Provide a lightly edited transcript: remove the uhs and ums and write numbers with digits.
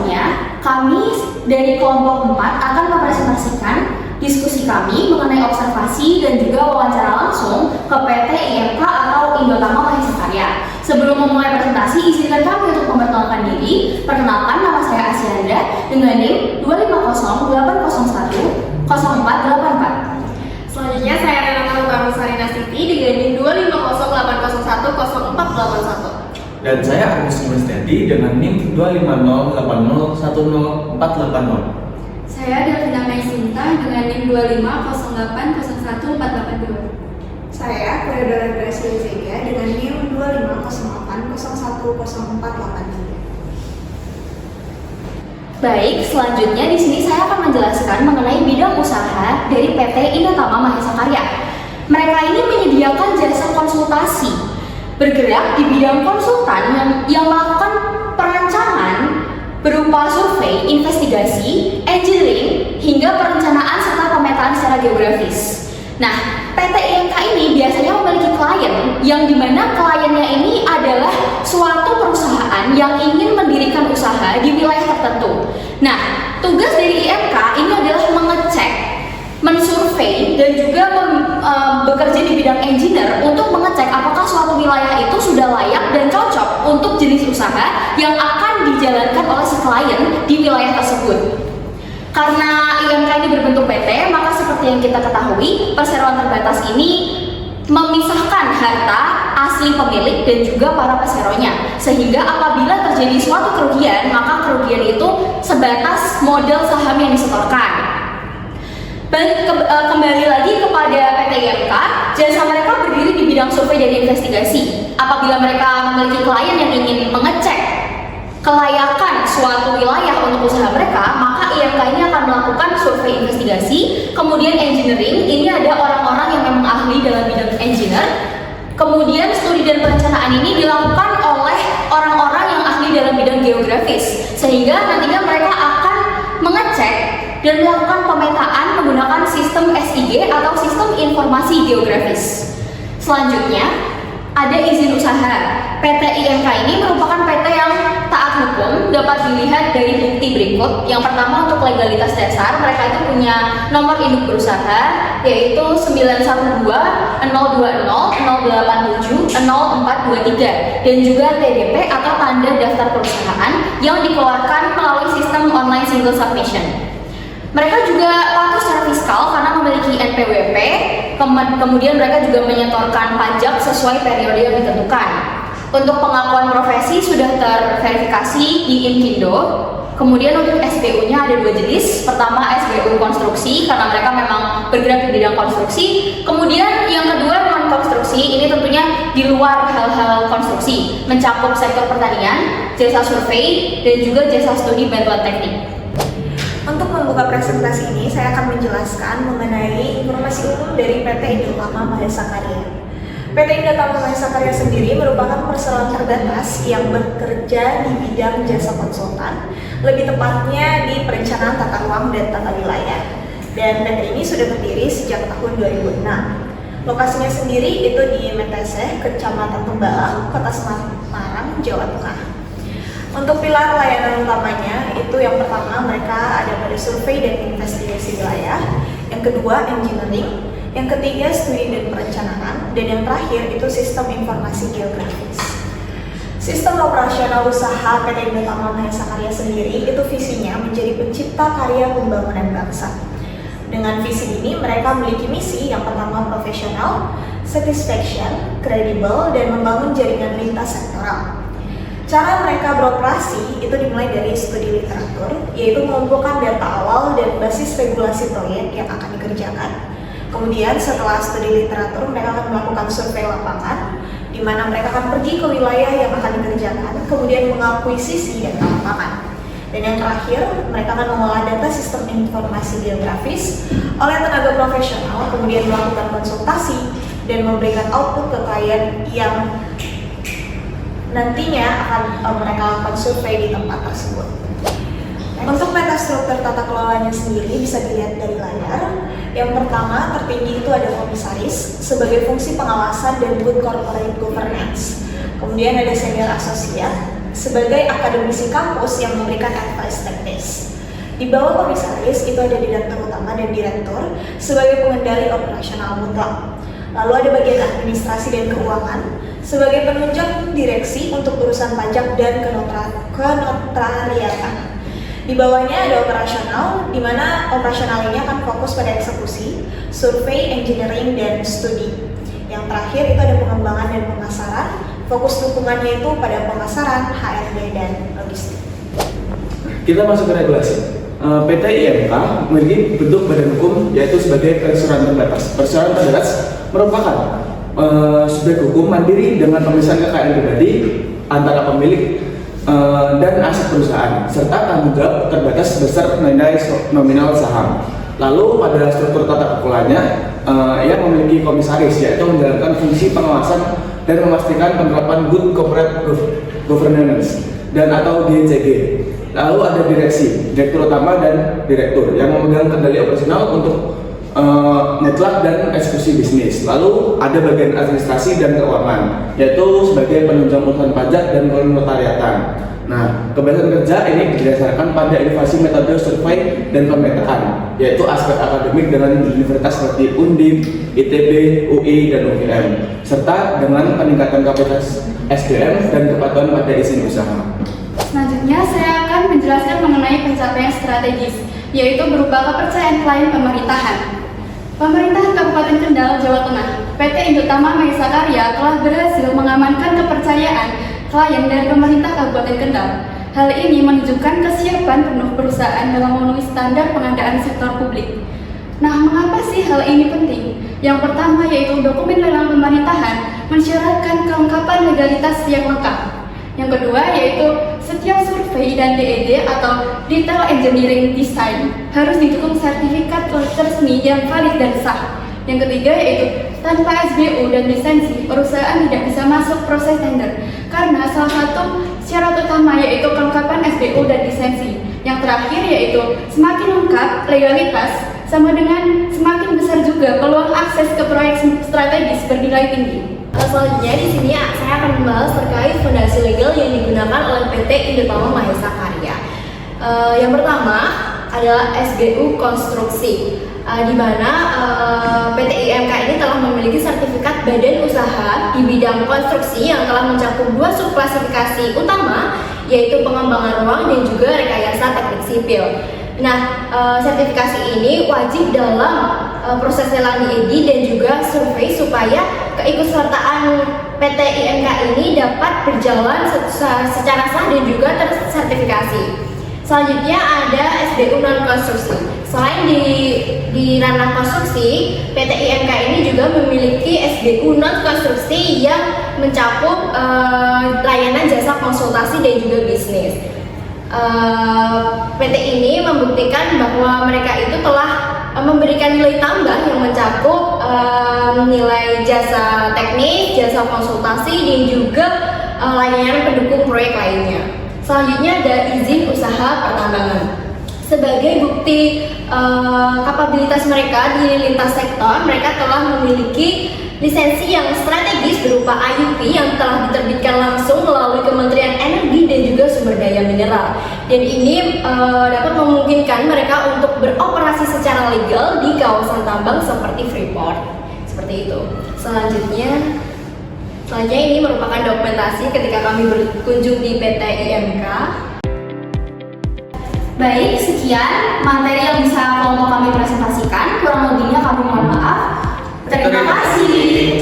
selanjutnya, kami dari kelompok 4 akan mempresentasikan diskusi kami mengenai observasi dan juga wawancara langsung ke PT IMK atau Indotama Mahesa Karya. Sebelum memulai presentasi, izinkan kami untuk memperkenalkan diri. Perkenalkan, nama saya Asyanda dengan NIM 25080010484. Selanjutnya saya Renata Utami Siti dengan NIM 25080100481. Dan saya Agus Mustiadi dengan NIM 25080100480. Saya Delvina Maisinta dengan NIM 25080801482. Saya Koridor Gracia Zega dengan NIM 25080100483. Baik, selanjutnya di sini saya akan menjelaskan mengenai bidang usaha dari PT Indotama Mahesa Karya. Mereka ini menyediakan jasa konsultasi, bergerak di bidang konsultan yang melakukan perancangan berupa survei, investigasi, engineering, hingga perencanaan serta pemetaan secara geografis. Nah, PT IMK ini biasanya memiliki klien yang dimana kliennya ini adalah suatu perusahaan yang ingin mendirikan usaha di wilayah tertentu. Nah, tugas dari IMK ini adalah mengecek, mensurvei, dan juga bekerja di bidang engineer untuk mengecek apakah suatu wilayah itu sudah layak dan cocok untuk jenis usaha yang akan dijalankan oleh si klien di wilayah tersebut. Karena IMK ini berbentuk PT, maka seperti yang kita ketahui, perseroan terbatas ini memisahkan harta asli pemilik dan juga para peseronya. Sehingga apabila terjadi suatu kerugian, maka kerugian itu sebatas modal saham yang disetorkan. Dan kembali lagi kepada PT IMK, jasa mereka berdiri di bidang survei dan investigasi. Apabila mereka memiliki klien yang ingin mengecek kelayakan suatu wilayah untuk usaha mereka, maka IMK ini akan melakukan survei investigasi, kemudian engineering, ini ada orang-orang yang memang ahli dalam bidang engineer, kemudian studi dan perencanaan ini dilakukan oleh orang-orang yang ahli dalam bidang geografis, sehingga nantinya mereka akan mengecek dan melakukan pemetaan menggunakan sistem SIG atau sistem informasi geografis. Selanjutnya, ada izin usaha. PT IMK ini merupakan PT yang taat hukum, dapat dilihat dari bukti berikut. Yang pertama, untuk legalitas dasar, mereka itu punya nomor induk berusaha, yaitu 912-020-087-0423, dan juga TDP atau tanda daftar perusahaan yang dikeluarkan melalui sistem online single submission. Mereka juga patuh secara fiskal karena memiliki NPWP, kemudian mereka juga menyetorkan pajak sesuai periode yang ditentukan. Untuk pengakuan profesi sudah terverifikasi di Inkindo. Kemudian untuk SBU-nya ada 2 jenis. Pertama, SBU konstruksi karena mereka memang bergerak di bidang konstruksi. Kemudian yang kedua, non konstruksi, ini tentunya di luar hal-hal konstruksi, mencakup sektor pertanian, jasa survei, dan juga jasa studi bantuan teknik. Untuk membuka presentasi ini, saya akan menjelaskan mengenai informasi umum dari PT Indotama Mahesa Karya. PT Indotama Mahesa Karya sendiri merupakan perseroan terbatas yang bekerja di bidang jasa konsultan, lebih tepatnya di perencanaan tata ruang dan tata wilayah. Dan PT ini sudah berdiri sejak tahun 2006. Lokasinya sendiri itu di Meteseh, Kecamatan Tembalang, Kota Semarang, Jawa Tengah. Untuk pilar layanan utamanya, itu yang pertama mereka ada pada survei dan investigasi wilayah, yang kedua engineering, yang ketiga studi dan perencanaan, dan yang terakhir itu sistem informasi geografis. Sistem operasional usaha PT Indotama Mahesa Karya sendiri itu visinya menjadi pencipta karya pembangunan bangsa. Dengan visi ini mereka memiliki misi yang pertama profesional, satisfaction, kredibel, dan membangun jaringan lintas sektoral. Cara mereka beroperasi itu dimulai dari studi literatur, yaitu mengumpulkan data awal dan basis regulasi proyek yang akan dikerjakan. Kemudian setelah studi literatur, mereka akan melakukan survei lapangan, di mana mereka akan pergi ke wilayah yang akan dikerjakan, kemudian mengakuisisi data lapangan. Dan yang terakhir, mereka akan mengolah data sistem informasi geografis oleh tenaga profesional, kemudian melakukan konsultasi dan memberikan output ke klien yang nantinya akan mereka lakukan survei di tempat tersebut. Untuk peta struktur tata kelolanya sendiri bisa dilihat dari layar. Yang pertama, tertinggi itu ada komisaris sebagai fungsi pengawasan dan good corporate governance. Kemudian ada senior asosiat, sebagai akademisi kampus yang memberikan advice teknis. Di bawah komisaris itu ada direktur utama dan direktur sebagai pengendali operasional mutlak. Lalu ada bagian administrasi dan keuangan sebagai penunjang direksi untuk urusan pajak dan kenotariatan. Di bawahnya ada operasional, di mana operasional ini akan fokus pada eksekusi, survei, engineering, dan studi. Yang terakhir itu ada pengembangan dan pemasaran, fokus dukungannya itu pada pemasaran, HRD, dan logistik. Kita masuk ke regulasi. PT IMK memiliki bentuk badan hukum yaitu sebagai perseroan terbatas. Perseroan terbatas merupakan subjek hukum mandiri dengan pemisahan kekayaan pribadi antara pemilik dan aset perusahaan serta tanggung jawab terbatas sebesar nilai nominal saham. Lalu pada struktur tata kelolanya ia memiliki komisaris yaitu menjalankan fungsi pengawasan dan memastikan penerapan good corporate governance dan atau DCG. Lalu ada direksi, direktur utama dan direktur yang memegang kendali operasional untuk mutlak dan eksekusi bisnis. Lalu ada bagian administrasi dan keuangan, yaitu sebagai penunjang urusan pajak dan kenotariatan. Nah, kebiasaan kerja ini didasarkan pada inovasi metode survei dan pemetaan, yaitu aspek akademik dengan universitas seperti Undip, ITB, UI, dan UGM, serta dengan peningkatan kapasitas SDM dan kepatuhan pada izin usaha. Selanjutnya, saya akan menjelaskan mengenai pencapaian strategis, yaitu berupa kepercayaan klien pemerintahan. Pemerintahan Kabupaten Kendal, Jawa Tengah, PT Indotama Mahesa Karya telah berhasil mengamankan kepercayaan klien dan pemerintah Kabupaten Kendal. Hal ini menunjukkan kesiapan penuh perusahaan dalam memenuhi standar pengadaan sektor publik. Nah, mengapa sih hal ini penting? Yang pertama yaitu dokumen lelang pemerintahan mensyaratkan kelengkapan legalitas yang lengkap. Yang kedua yaitu setiap survei dan DED atau Detail Engineering Design harus didukung sertifikat resmi yang valid dan sah. Yang ketiga yaitu tanpa SBU dan lisensi, perusahaan tidak bisa masuk proses tender karena salah satu syarat utama yaitu kelengkapan SBU dan lisensi. Yang terakhir yaitu semakin lengkap legalitas sama dengan semakin besar juga peluang akses ke proyek strategis bernilai tinggi. Selanjutnya di sini saya akan membahas terkait fondasi legal yang digunakan oleh PT Indotama Mahesa Karya. Yang pertama adalah SBU Konstruksi, di mana PT IMK ini telah memiliki sertifikat badan usaha di bidang konstruksi yang telah mencakup 2 subklasifikasi utama, yaitu pengembangan ruang dan juga rekayasa teknik sipil. Nah, sertifikasi ini wajib dalam proses lelang DED dan juga survei supaya keikutsertaan PT IMK ini dapat berjalan secara sah dan juga tersertifikasi. Selanjutnya ada SBU non-konstruksi. Selain di ranah konstruksi, PT IMK ini juga memiliki SBU non-konstruksi yang mencakup layanan jasa konsultasi dan juga bisnis. PT ini membuktikan bahwa mereka itu telah memberikan nilai tambah yang mencakup nilai jasa teknik, jasa konsultasi, dan juga layanan pendukung proyek lainnya. Selanjutnya ada izin usaha pertambangan. Sebagai bukti kapabilitas mereka di lintas sektor, mereka telah memiliki lisensi yang strategis berupa IUP yang telah diterbitkan langsung melalui Kementerian Energi dan juga Sumber Daya Mineral. Dan ini dapat memungkinkan mereka untuk beroperasi secara legal di kawasan tambang seperti Freeport. Seperti itu. Selanjutnya ini merupakan dokumentasi ketika kami berkunjung di PT IMK. Baik, sekian materi yang bisa kelompok kami presentasikan. Kurang lebihnya kami mohon maaf. Terima kasih.